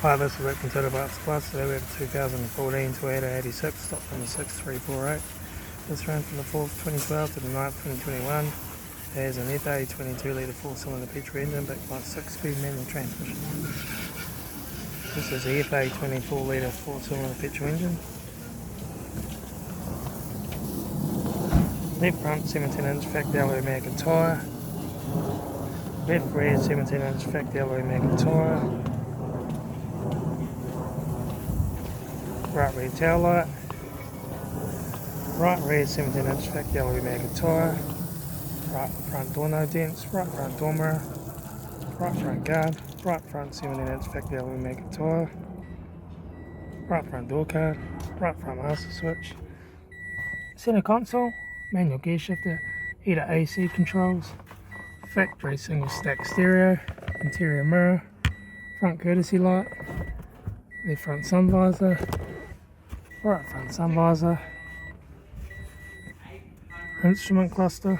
Hi, this is Rick from Total Parts Plus. Today we have a 2014 Toyota 86, stock number 6348. This runs from the 4th 2012 to the 9th 2021. It has an FA 22-litre 4-cylinder petrol engine backed by a 6-speed manual transmission. This is the FA 24-litre 4-cylinder petrol engine. Left front 17-inch factory alloy American tyre. Left rear 17-inch factory alloy American tyre. Right rear taillight. Right rear 17-inch factory alloy American tyre. Right front door no dents. Right front door mirror. Right front guard. Right front 17-inch factory alloy American tyre. Right front door card. Right front master switch. Center console. Manual gear shifter. Heater AC controls. Factory single stack stereo. Interior mirror. Front courtesy light. Left front sun visor. Right front sun visor. Instrument cluster.